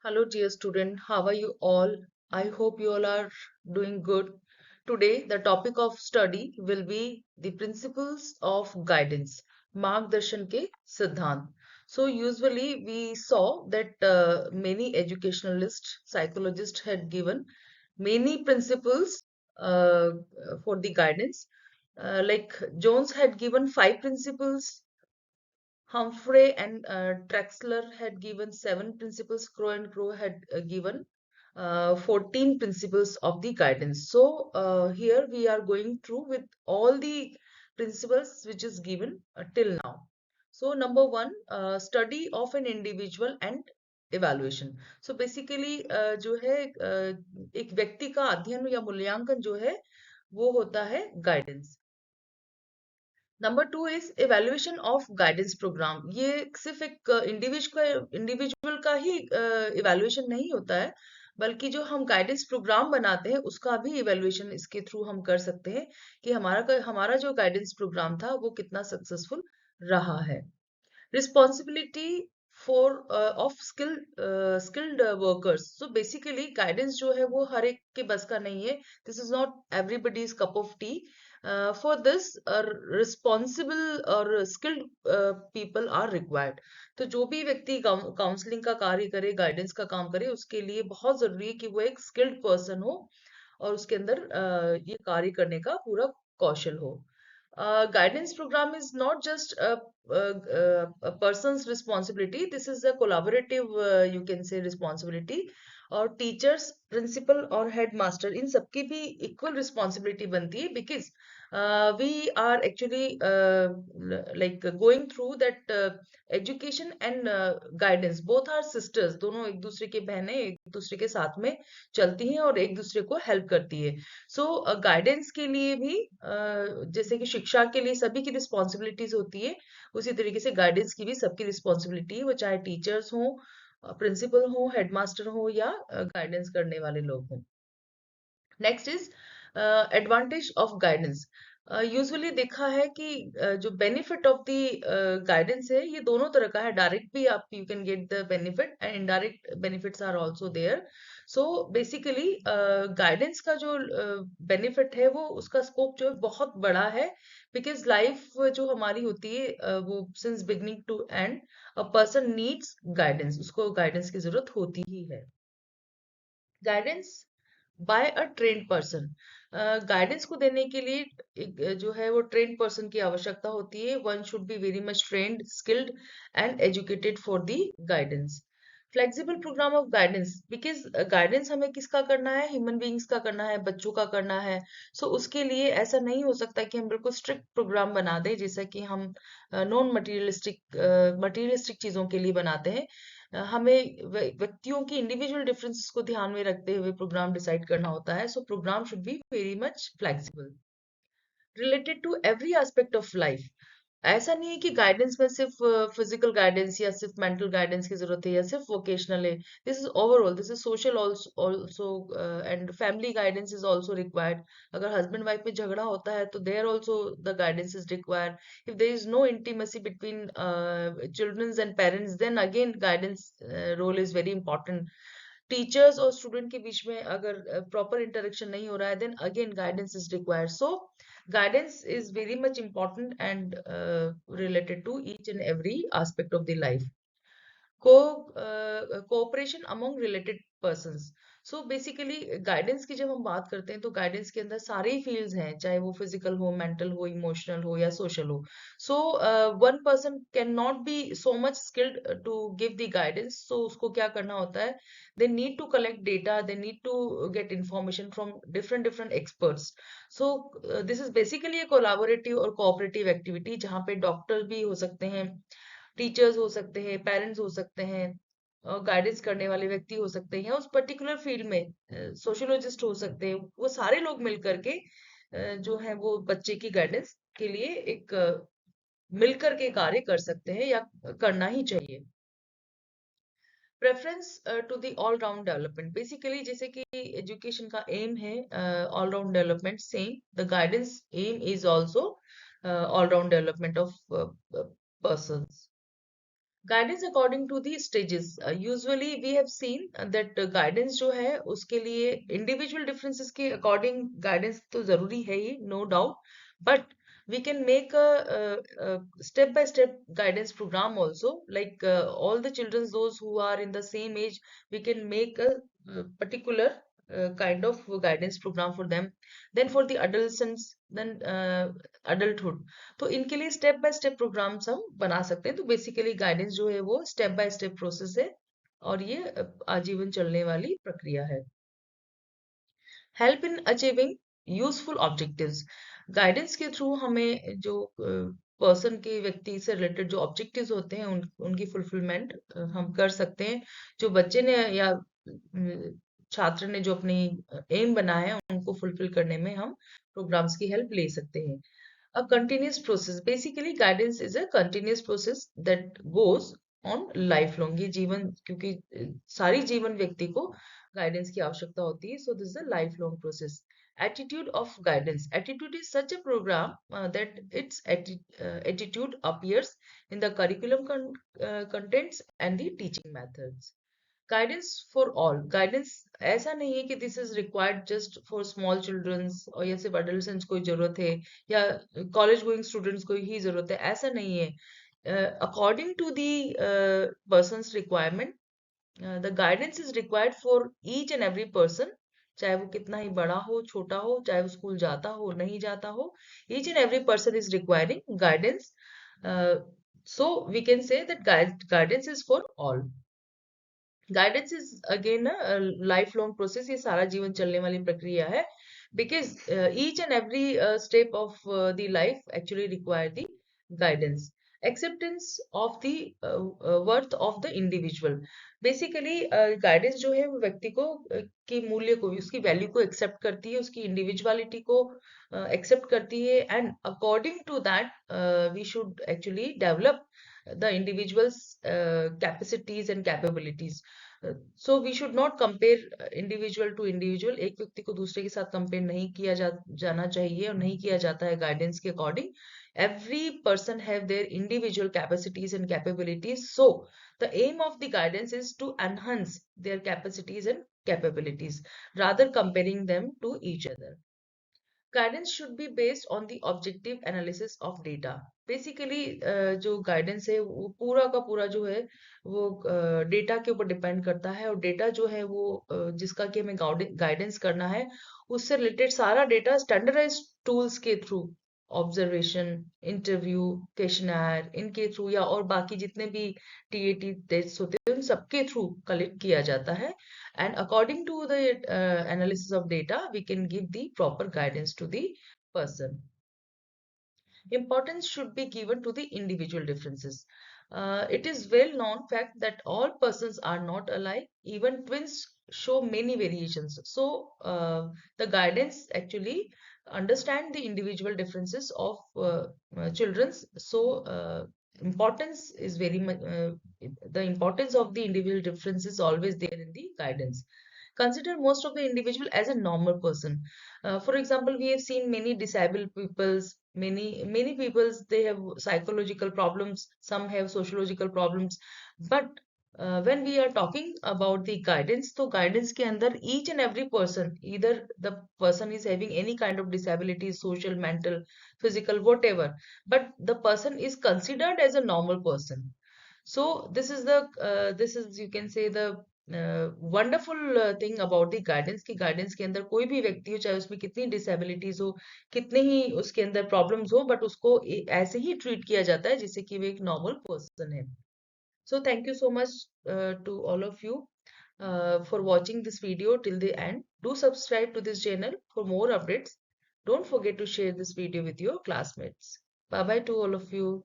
Hello, dear student. How are you all? I hope you all are doing good. Today, the topic of study will be the principles of guidance, Margdarshan ke Siddhant. So, usually we saw that many educationalists, psychologists had given many principles for the guidance. Like Jones had given 5 principles. Humphrey and Traxler had given 7 principles. Crow and Crow had given 14 principles of the guidance. So here we are going through with all the principles which is given till now. So number one, study of an individual and evaluation. So basically जो है एक व्यक्ति का अध्ययन या मूल्यांकन जो है वो होता है guidance. Number two is evaluation of guidance programme. ये सिर्फ एक इंडिविजुअल का ही इवेल्युएशन नहीं होता है, बल्कि जो हम गाइडेंस प्रोग्राम बनाते हैं उसका भी इवेल्युएशन इसके थ्रू हम कर सकते हैं कि हमारा जो गाइडेंस प्रोग्राम था वो कितना सक्सेसफुल रहा है. Responsibility for of skilled workers. So basically guidance जो है वो हर एक के बस का नहीं है. This is not everybody's cup of T. For this responsible और स्किल्ड पीपल आर रिक्वायर्ड. तो जो भी व्यक्ति काउंसलिंग का कार्य करे, गाइडेंस का काम करे, उसके लिए बहुत जरूरी है कि वो एक स्किल्ड पर्सन हो और उसके अंदर ये कार्य करने का पूरा कौशल हो. Guidance program is not just a person's responsibility. This is a collaborative, you can say, responsibility. और टीचर्स, प्रिंसिपल और हेड मास्टर इन सबकी भी इक्वल रिस्पॉन्सिबिलिटी बनती है, because we are actually like going through that education and guidance. Both are sisters. दोनों एक दूसरे के बहनें, एक दूसरे के साथ में चलती हैं और एक दूसरे को हेल्प करती है. सो गाइडेंस के लिए भी जैसे कि शिक्षा के लिए सभी की रिस्पॉन्सिबिलिटीज होती है, उसी तरीके से गाइडेंस की भी सबकी रिस्पॉन्सिबिलिटी है, वो चाहे टीचर्स हो, प्रिंसिपल हो, हेडमास्टर हो या गाइडेंस करने वाले लोग हों. Next is advantage of guidance. Usually देखा है कि जो बेनिफिट ऑफ द गाइडेंस है ये दोनों तरह का है. डायरेक्ट भी आप you can get the benefit and indirect benefits are also there. So basically guidance का जो बेनिफिट है वो उसका स्कोप जो है बहुत बड़ा है, बिकॉज लाइफ जो हमारी होती है वो since beginning to end a person needs guidance. उसको गाइडेंस की जरूरत होती ही है. Guidance by a trained person. Guidance को देने के लिए एक जो है वो ट्रेन्ड पर्सन की आवश्यकता होती है. One should be very much trained, skilled and educated for the guidance. Flexible programme of guidance, because guidance हमें किसका करना है? ह्यूमन बींग्स का करना है, बच्चों का करना है. सो उसके लिए ऐसा नहीं हो सकता कि हम बिल्कुल स्ट्रिक्ट प्रोग्राम बना दें जैसा कि हम नॉन मटीरियलिस्टिक चीजों के लिए बनाते हैं. हमें व्यक्तियों की इंडिविजुअल डिफरेंसेस को ध्यान में रखते हुए प्रोग्राम डिसाइड करना होता है. So programme should be very much flexible, related to every aspect of life. ऐसा नहीं है कि गाइडेंस में सिर्फ फिजिकल गाइडेंस या सिर्फ मेंटल गाइडेंस की जरूरत है या सिर्फ वोकेशनल है. This is overall, this is social also and family guidance is also required. अगर हस्बैंड वाइफ में झगड़ा होता है तो there also the guidance is required. If there is no intimacy between childrens and parents, then again guidance role is very important. Teachers और student के बीच में अगर प्रॉपर इंटरेक्शन नहीं हो रहा है, then again guidance is required. So guidance is very much important and related to each and every aspect of the life. Cooperation among related persons. So basically guidance की जब हम बात करते हैं तो गाइडेंस के अंदर सारे ही फील्ड्स हैं, चाहे वो फिजिकल हो, मेंटल हो, इमोशनल हो या सोशल हो. So one person can not be so much skilled to give the guidance. So उसको क्या करना होता है? They need to collect data, they need to get information from different different experts. So this is basically a collaborative और cooperative activity जहाँ पे doctor भी हो सकते हैं, टीचर्स हो सकते हैं, पेरेंट्स हो सकते हैं, गाइडेंस करने वाले व्यक्ति हो सकते हैं, उस पर्टिकुलर फील्ड में सोशियोलॉजिस्ट हो सकते हैं. वो सारे लोग मिल करके जो है वो बच्चे की गाइडेंस के लिए एक मिलकर के कार्य कर सकते हैं या करना ही चाहिए. Preference to the all round development. Basically जैसे कि एजुकेशन का एम है all round development, same the guidance aim is also all round development of persons. Guidance according to the stages, usually we have seen that guidance जो है उसके लिए individual differences के according guidance तो जरूरी है ही, no doubt, but we can make a step by step guidance program also, like all the children those who are in the same age, we can make a, particular kind of guidance program for them. Then for the adolescents, then adulthood, तो इनके लिए step by step programmes हम बना सकते हैं। तो basically guidance जो है वो स्टेप बाय स्टेप प्रोसेस है, और ये आजीवन चलने वाली प्रक्रिया है। Help in achieving useful objectives, guidance के थ्रू हमें जो पर्सन के, व्यक्ति से रिलेटेड जो ऑब्जेक्टिव्स होते हैं उनकी फुलफिलमेंट हम कर सकते हैं। जो बच्चे ने या छात्र ने जो अपनी एम बनाया है उनको फुलफिल करने में हम प्रोग्राम्स की हेल्प ले सकते हैं। A continuous process. Basically, guidance is a continuous process that goes on lifelong. ये जीवन, क्योंकि सारी जीवन व्यक्ति को गाइडेंस की आवश्यकता होती है, so this is a lifelong process. Attitude of guidance. Attitude is such a program that its attitude appears in the curriculum contents and the teaching methods. Guidance for all, guidance ऐसा नहीं है कि this is required just for small childrens, और या सिर्फ adult को जरूरत है या कॉलेज गोइंग स्टूडेंट्स को ही जरूरत है, ऐसा नहीं है। According to the person's requirement, the guidance is required for each and every person, चाहे वो कितना ही बड़ा हो, छोटा हो, चाहे वो स्कूल जाता हो नहीं जाता हो, each and every person is requiring guidance. So we can say that guidance is for all. Guidance is again a life long process, ये सारा जीवन चलने वाली प्रक्रिया है, because each and every step of the life actually require the guidance. Acceptance of the worth of the individual, basically guidance जो है वो व्यक्ति को की मूल्य को, उसकी वैल्यू को एक्सेप्ट करती है, उसकी इंडिविजुअलिटी को एक्सेप्ट करती है, and according to that we should actually develop the individual's capacities and capabilities. So we should not compare individual to individual. एक व्यक्ति को दूसरे के साथ कंपेयर नहीं किया जाना चाहिए और नहीं किया जाता है गाइडेंस के according. Every person have their individual capacities and capabilities. So the aim of the guidance is to enhance their capacities and capabilities rather comparing them to each other. Guidance should be based on the objective analysis of data. Basically जो guidance है वो पूरा का पूरा जो है वो data के ऊपर डिपेंड करता है, और डेटा जो है वो जिसका कि हमें गाइडेंस करना है, उससे रिलेटेड सारा डेटा स्टैंडर्डाइज टूल्स के थ्रू, ऑब्जर्वेशन, इंटरव्यू, क्वेश्चनर, इनके थ्रू, या और बाकी जितने भी टीएटी टेस्ट होते हैं उन सबके थ्रू कलेक्ट किया जाता है, and according to the analysis of data we can give the proper guidance to the person. Importance should be given to the individual differences. It is well known fact that all persons are not alike, even twins show many variations. So the guidance actually understand the individual differences of children's. So importance is very much, the importance of the individual difference is always there in the guidance. Consider most of the individual as a normal person. For example, we have seen many disabled peoples, many peoples, they have psychological problems, some have sociological problems, but when we are talking about the guidance, तो guidance के अंदर each and every person, either the person is having any kind of disability, social, mental, physical, whatever, but the person is considered as a normal person. So this is you can say the wonderful thing about the guidance, की guidance के अंदर कोई भी व्यक्ति हो, चाहे उसमें कितनी डिसेबिलिटीज हो, कितने ही उसके अंदर प्रॉब्लम्स हो, बट उसको ऐसे ही ट्रीट किया जाता है जैसे कि वो एक नॉर्मल पर्सन है। So thank you so much to all of you for watching this video till the end. Do subscribe to this channel for more updates. Don't forget to share this video with your classmates. Bye bye to all of you.